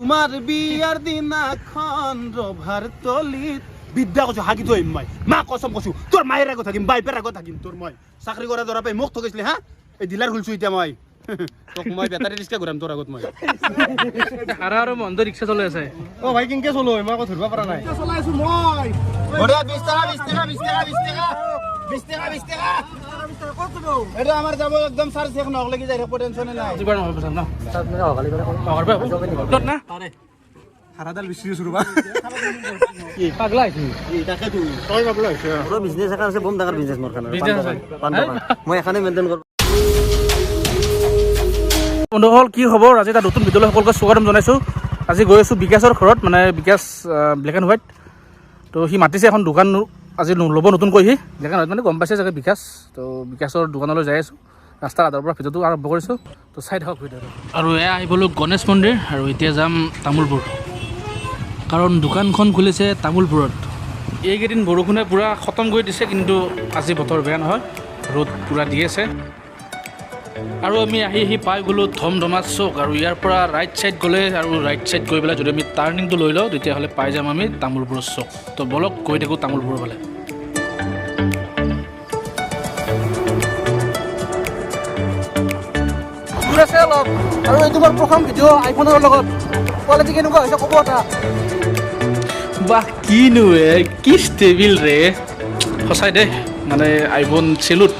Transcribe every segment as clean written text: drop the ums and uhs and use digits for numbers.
তোমার বিয়ার দিনাখন রভার তলিত বিদ্যা কছো হাগি থৈ মই মা কসম কছো তোর মায়ের আগত থাকিম বাইপের আগত থাকিম তোর মই চাকরি কৰা দৰা পাই মোক ঠগিছিলি হা এই ডিলার খুলছো এতিয়া মই তোক মই বেটারি রিক্সা ঘুরাম তোর আগত মই হাৰা আৰু মন্দ ৰিক্সা চলাই আছে ও ভাই কিনকে চলো মই আকৌ ধৰিব পৰা নাই চলাইছো মই বড়া 20 টাকা 20 টাকা 20 টাকা 20 টাকা 20 টাকা 20 টাকা এটা আমার যাব একদম সার শেখ নক লাগি যায় রেপো টেনশনে নাই যিবাৰ নহয় পছন্দ ন তাত মানে অগালি কৰে অগাৰ পাব তত না আৰে হাৰাডাল বিচৰি চুৰবা কি পাগলা আহিছে এই তাকে তুই তই পাগলা হইছ পুরো বিজনেস এখন আছে বম টাকার বিজনেস মোর খানে বিজনেস আছে মই এখানে মেইনটেইন করব বন্ধুসকল কি খবৰ আজি এটা নতুন ভিডিঅ'লৈ সকলোকে স্বাগতম জনাইছোঁ আজি গৈ আছোঁ বিকাশৰ ঘৰত মানে বিকাশ ব্লেক এণ্ড হোৱাইট তো সি মাতিছে এখন দোকান আজি ল'ব নতুনকৈ সি ব্লেক এণ্ড হোৱাইট মানে গম পাইছে চাগে বিকাশ তো বিকাশৰ দোকানলৈ যাই আছোঁ ৰাস্তাৰ আধাৰৰ পৰা ভিডিঅ'টো আৰম্ভ কৰিছোঁ তো চাই থাকক ভিডিঅ'টো আৰু এয়া আহিবলৈ গণেশ মন্দিৰ আৰু এতিয়া যাম তামোলপুৰ কাৰণ দোকানখন খুলিছে তামোলপুৰত এইকেইদিন বৰষুণে পূৰা খতম কৰি দিছে কিন্তু আজি বতৰ বেয়া নহয় ৰ'দ পূৰা দি আছে আৰু আমি আহি পাই গ'লোঁ ধমধমা চৌক আৰু ইয়াৰ পৰা ৰাইট ছাইড গ'লে আৰু ৰাইট ছাইড গৈ পেলাই যদি আমি টাৰ্ণিংটো লৈ লওঁ তেতিয়াহ'লে পাই যাম আমি তামোলপুৰৰ চৌক তো বলক গৈ থাকোঁ তামোলপুৰৰ ফালে দূৰ আছে অলপ আৰু এইটো মোৰ প্ৰথম ভিডিঅ' আইফোনৰ লগত কোৱালিটি কেনেকুৱা হৈছে ক'ব এটা বাহ কিনো কি ষ্টেবিল ৰে সঁচাই দেই মানে আইফোন চেলুট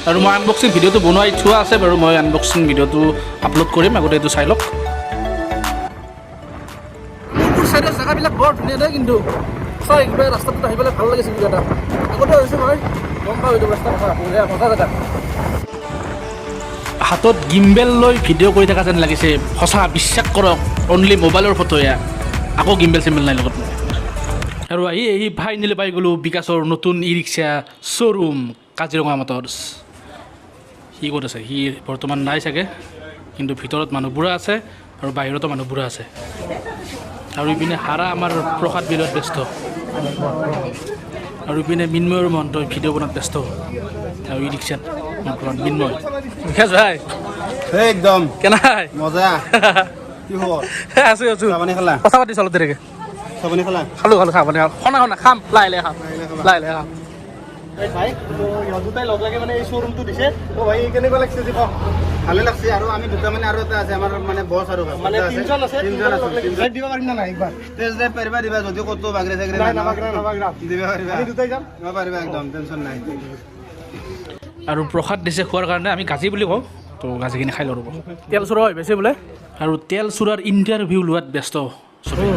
আৰু মই আনবক্সিং ভিডিঅ'টো বনোৱাই থোৱা আছে বাৰু মই আনবক্সিং ভিডিঅ'টো আপলোড কৰিম আগতে এইটো চাই লওক মোৰ চাইডৰ জেগাবিলাক বৰ ধুনীয়া দেই কিন্তু চাই কিবা ৰাস্তাটোত আহি পেলাই ভাল লাগিছে কিবা এটা আগতে হৈছোঁ মই গম পাওঁ এইটো ৰাস্তা কথা সঁচা জেগা হাতত গিম্বেল লৈ ভিডিঅ' কৰি থকা যেন লাগিছে সঁচা বিশ্বাস কৰক অনলি মোবাইলৰ ফটো এয়া আকৌ গিম্বেল চিম্বেল নাই লগত আৰু আহি ফাইনেলি পাই গ'লোঁ বিকাশৰ নতুন ই ৰিক্সা শ্ব'ৰুম কাজিৰঙা মটৰ্ছ সি ক'ত আছে সি বৰ্তমান নাই চাগে কিন্তু ভিতৰত মানুহবোৰা আছে আৰু বাহিৰতো মানুহবোৰা আছে আৰু ইপিনে হাৰা আমাৰ প্ৰসাদ বিলত ব্যস্ত আৰু ইপিনে মিন্ময়ৰ মহন্ত ভিডিঅ' বনাত ব্যস্ত আৰু ই ৰিক্সাত মিন্ময় বিকাশ ভাই একদম কেনাই মজা কি খবৰ আছোঁ আছোঁ চাবানি খালা কথা পাতি চলত দেৰিকে চাবানি খালা খালোঁ খাম খনা খাম লাহে খাম ভাই ইহঁত লগ লাগে মানে এই শ্ব'ৰুমটো দিছে ও ভাই কেনেকুৱা লাগিছে যে কওক ভালে লাগছে আৰু আমি দুটা মানে আৰু এটা আছে আমাৰ মানে বছ আৰু মানে তিনজন আছে তিনজন আছে লাইট দিব পাৰিম না নাই একবাৰ তেজ দে পাৰিবা দিবা যদি ক'তো বাগৰে চাগৰে নাই নাবাগৰা দিবা পাৰিবা আমি দুটাই যাম দিব পাৰিবা একদম টেনশ্যন নাই আৰু প্ৰসাদ দিছে খোৱাৰ কাৰণে আমি গাজি বুলি কওঁ তো গাজিখিনি খাই লওঁ ৰ'ব তেল চোৰা হৈ পাইছে বোলে আৰু তেল চোৰাৰ ইণ্টাৰভিউ লোৱাত ব্যস্ত চবেই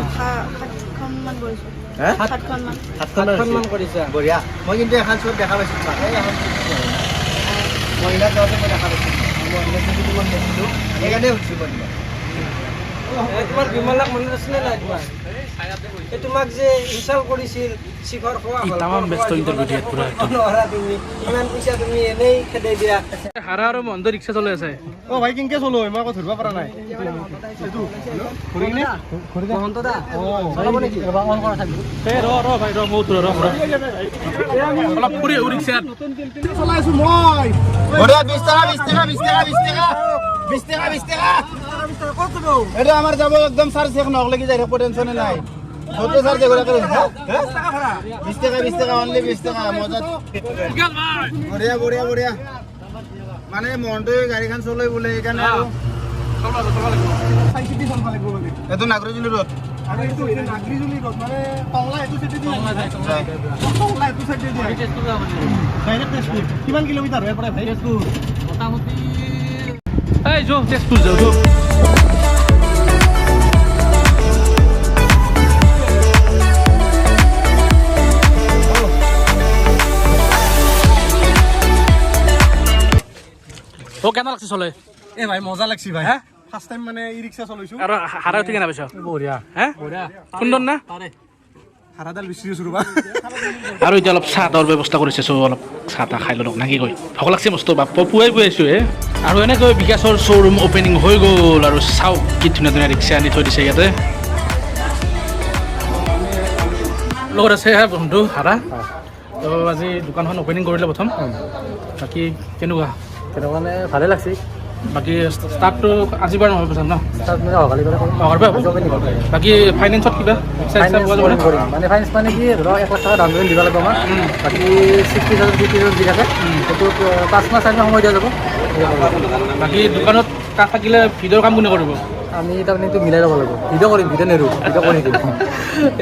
সাতখনমান কৰিছে বঢ়িয়া মই কিন্তু এখন চোৰ দেখা পাইছোঁ মহিলা যাওঁতে মই দেখা পাইছোঁ মহিলা চুটিটো মই দেখিছোঁ সেইকাৰণে সুধিছোঁ মহিলা তোমাৰ বিমলাক মনত আছিলে নাই তোমাৰ এই তোমাক যে ইনচাল্ট কৰিছিল শিখৰ খোৱা ই তামাম ব্যস্ত ইণ্টাৰভিউ দিয়াত পূৰা একদম নোৱাৰা তুমি ইমান পইচা তুমি এনেই খেদাই দিয়া হাৰা আৰু মন্দ ৰিক্সা চলাই আছে ও ভাই কিনকে চলো মই আকৌ ধৰিব পৰা নাই ঘূৰি কিনে মহন্ত দা চলাব নেকি অন কৰা থাকিব ৰ ভাই ৰ মৌ তোৰ অলপ ফুৰি ৰিক্সাত চলাইছো মই বড়া 20 টাকা 20 টাকা 20 টাকা 20 টাকা 20 টাকা 20 টাকা এটা আমার যাব একদম সার শেখ নক লাগি যায় রেপো টেনশনে নাই ছোট সার যেগুলো করে 20 টাকা অনলি 20 টাকা মজা বঢ়িয়া বঢ়িয়া বঢ়িয়া মানে মনটো গাড়ীখন চলাই বোলে এইকাৰণে আৰু চাইচিটি চলবা লাগিব মানে এইটো নাগৰিজুলি ৰোড আৰু এইটো নাগৰিজুলি গছ মানে টংলা এইটো চাইডে দি টংলা এইটো চাইডে দি ডাইৰেক্ট তেজপুৰ কিমান কিলোমিটাৰ হয় পৰা ভাই তেজপুৰ মোটামুটি এই যো তেজপুৰ যাওঁ যো ও কেনে লাগছে চলে এ ভাই মজা লাগছি ভাই হা ফাৰ্ষ্ট টাইম মানে ই ৰিক্সা চলাইছো আৰু হাৰা উঠি কেনে পাইছ বঢ়িয়া হা সুন্দৰ না হাৰাডাল বিচৰি চুৰবা আৰু এতিয়া অলপ চাহ তাহৰ ব্যৱস্থা কৰিছে চ' অলপ চাহ তাহ খাই লওক নাকি কয় ভোক লাগছে মস্ত বাপ পুৱাই আছোঁ আৰু এনেকৈ বিকাশৰ শ্ব'ৰুম অ'পেনিং হৈ গ'ল আৰু চাওক কি ধুনীয়া ধুনীয়া ৰিক্সা আনি থৈ দিছে ইয়াতে লগত আছে বন্ধু হাৰা তো আজি দোকানখন অ'পেনিং কৰিলে প্ৰথম বাকী কেনেকুৱা মানে ভালে লাগছে বাকী ষ্টাৰ্টটো আজিৰ পৰা নহয় পিছত ন তাত মানে অহাকালি পৰা কৰিম অহাৰ পৰা হ'ব জবে নিব পাৰে বাকী ফাইনেন্সত কিবা ফাইনেন্স কৰিম মানে ফাইনেন্স মানে কি ধৰক 1 লাখ টকা ডাউন পে'মেণ্ট দিব লাগিব আমাৰ বাকী 60,000 50,000 দি থাকে সেইটো 5 মাহ 4 মাহ সময় দিয়া যাব বাকী দোকানত কাক থাকিলে ভিডিঅ'ৰ কাম কোনে কৰিব আমি তাৰমানে এইটো মিলাই ল'ব লাগিব ভিডিঅ' কৰিম ভিডিঅ' নেৰোঁ ভিডিঅ' কৰি দিম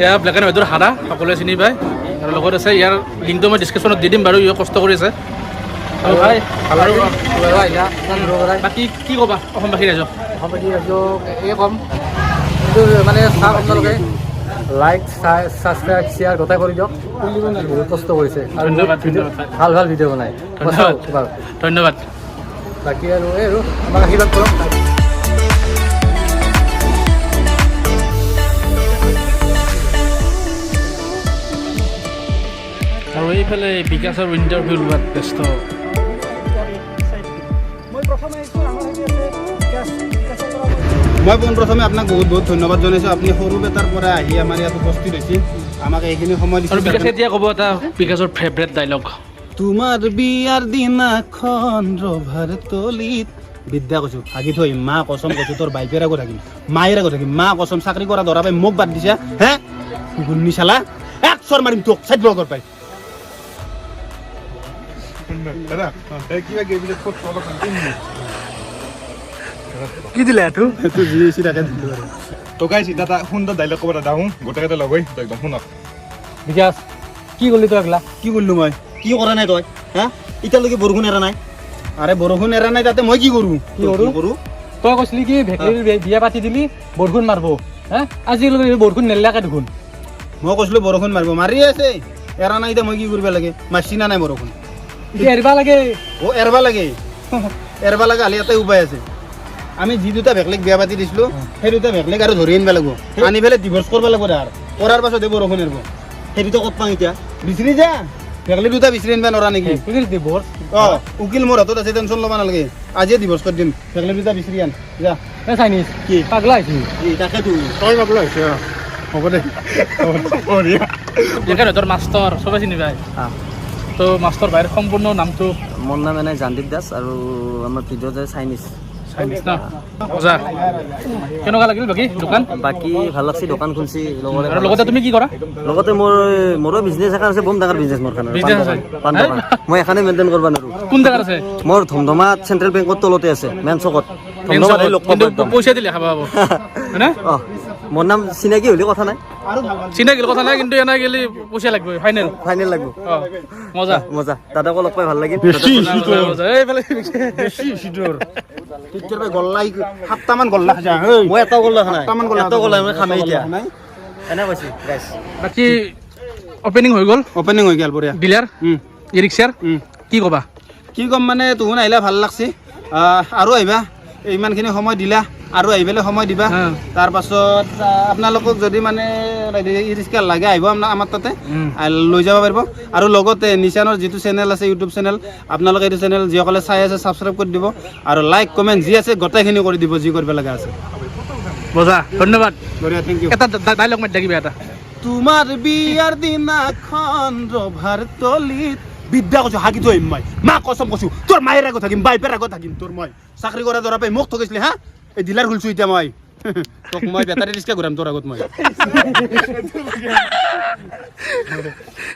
এয়া ব্লেক এণ্ড হোৱাইটৰ হাৰা সকলোৱে চিনি পায় আৰু লগত আছে ইয়াৰ লিংকটো মই ডিছক্ৰিপশ্যনত দি দিম বাৰু ইয়ে কষ্ট কৰি আছে আৰু ভাই আৰু বাকী কি ক'বা অসমবাসী ৰাইজক অসমবাসী ৰাইজক এই ক'ম কিন্তু মানে চাওক আপোনালোকে লাইক ছাবস্ক্ৰাইব শ্বেয়াৰ গোটাই কৰি দিয়ক বহুত কষ্ট কৰিছে আৰু ধন্যবাদ ভিডিঅ' ধন্যবাদ ভাল ভাল ভিডিঅ' বনায় ধন্যবাদ ধন্যবাদ বাকী আৰু এই আৰু আমাক আশীৰ্বাদ কৰক আৰু এইফালে বিকাশৰ ইণ্টাৰভিউ লোৱাত ব্যস্ত মই পোনপ্ৰথমে আপোনাক বহুত বহুত ধন্যবাদ জনাইছোঁ আপুনি সৰু বেটাৰ পৰা আহি আমাৰ ইয়াত উপস্থিত হৈছে আমাক এইখিনি সময় আৰু বিকাশে দিছে এতিয়া ক'ব এটা বিকাশৰ ফেভৰেট ডাইলগ তোমাৰ বিয়াৰ দিনাখন ৰভাৰ তলিত বিদ্যা কৈছোঁ হাগি থৈ মা কচম কৈছোঁ তোৰ বাইকেৰ আগত থাকিম মায়েৰ আগত থাকিম মা কচম চাকৰি কৰা দৰা পাই মোক বাদ দিছা হে গুন্নি চালা এক চৰ মাৰিম তোক চাইড ব্লগৰ পাই কি দিলে এইটো এইটো যি হৈছে তাকে দিলোঁ আৰু তো গাইছ এটা এটা সুন্দৰ ডাইলগ ক'ব এটা দাওঁ গোটেইকেইটা লগ হৈ তই একদম শুনক বিকাশ কি কৰিলি তই এগলা কি কৰিলোঁ মই কি কৰা নাই তই হা এতিয়ালৈকে বৰষুণ এৰা নাই আৰে বৰষুণ এৰা নাই তাতে মই কি কৰোঁ কি কৰোঁ? তই কৈছিলি কি ভেকলিৰ বিয়া পাতি দিলি বৰষুণ মাৰিব হা আজিলৈকে বৰষুণ নেলাকে দেখোন মই কৈছিলোঁ বৰষুণ মাৰিব মাৰি আছে এৰা নাই এতিয়া মই কি কৰিব লাগে মাৰছি না নাই বৰষুণ এতিয়া এৰিবা লাগে অ' এৰবা লাগে এৰবা লাগে হালি এটাই উপায় আছে আমি যি দুটা ভেকলিক বিয়া পাতি দিছিলোঁ সেই দুটা ভেকলিক আৰু ধৰি আনিব লাগিব আনি পেলাই ডিভৰ্চ কৰিব লাগিব তাৰ কৰাৰ পাছতহে বৰষুণ এৰিব সেই দুটা ক'ত পাওঁ এতিয়া বিচাৰি যা ভেকলি দুটা বিচাৰি আনিব নোৱাৰা নেকি ডিভৰ্চ অঁ উকিল মোৰ হাতত আছে টেনশ্যন ল'ব নালাগে আজিয়ে ডিভৰ্চ কৰি দিম ভেকলি দুটা বিচাৰি আন যা চাইনিজ কি পাগলা আহিছিল তাকেতো তই পাবলৈ হৈছে হ'ব দে তোৰ মাষ্টৰ চবে চিনি পায় তো মাষ্টৰ ভাইৰ সম্পূৰ্ণ নামটো মোৰ নাম এনে জানদীপ দাস আৰু আমাৰ ভিডিঅ' যে চাইনিজ চাইনিজ ন মজা কেনেকুৱা লাগিল বাকী দোকান বাকী ভাল লাগছে দোকান খুলছি আৰু লগতে তুমি কি কৰা লগতে মোৰো বিজনেছ এখন আছে বম ডাঙৰ বিজনেছ মোৰ কাৰণে Business আছে? পাণ দোকান মই এখানে মেইনটেইন কৰিব নোৱাৰোঁ কোন জেগাত আছে মোৰ ধমধমাত চেণ্ট্ৰেল বেংকৰ তলতে আছে মেইন চকত ধমধমাত আহি লগ পাব কিন্তু একদম পইচা দিলে খাব পাব হয়নে অঁ মোৰ নাম চিনাকি হ'লে কথা নাই চিনাকি কথা নাই কিন্তু এনে গেলি পইচা লাগব ফাইনেল ফাইনেল লাগিব অঁ মজা মজা দাদাকো লগ পাই ভাল লাগিল মজা এইফালে তেতিয়াৰ পৰা গল্লা 7টামান গল্লা খাইছা মই এটাও গ'ল দেখা নাই 7টামান গল্লা এটাও গ'ল মই খামেই এতিয়া এনে কৈছে গাইছ বাকী অপেনিং হৈ গ'ল অপেনিং হৈ গ'ল বঢ়িয়া ডিলাৰ ই ৰিক্সাৰ কি ক'বা কি ক'ম মানে তুহুন আহিলে ভাল লাগছে আৰু আহিবা ইমানখিনি সময় দিলা আৰু আহি পেলাই সময় দিবা তাৰপাছত আপোনালোকক যদি মানে ই ৰিক্সা লাগে আহিব আমাৰ তাতে লৈ যাব পাৰিব আৰু লগতে নিচানৰ যিটো চেনেল আছে ইউটিউব চেনেল আপোনালোকে এইটো চেনেল যিসকলে চাই আছে ছাবস্ক্ৰাইব কৰি দিব আৰু লাইক কমেণ্ট যি আছে গোটেইখিনি কৰি দিব যি কৰিব লগা আছে মজা ধন্যবাদ বঢ়িয়া থেংক ইউ এটা ডাইলগ মাৰি থাকিবা এটা তোমাৰ বিয়াৰ দিনাখন ৰভাৰ তলিত বিদ্যা কৈছোঁ হাগি থৈ আহিম মই মা কচম কৈছোঁ তোৰ মায়েৰ আগত থাকিম বাইপেৰ আগত থাকিম তোৰ মই চাকৰি কৰা দৰা পাই মোক ঠগিছিলি হা এই ডিলাৰ খুলিছোঁ এতিয়া মই তোক মই বেটাৰী ৰিক্সা ঘূৰাম তোৰ আগত মই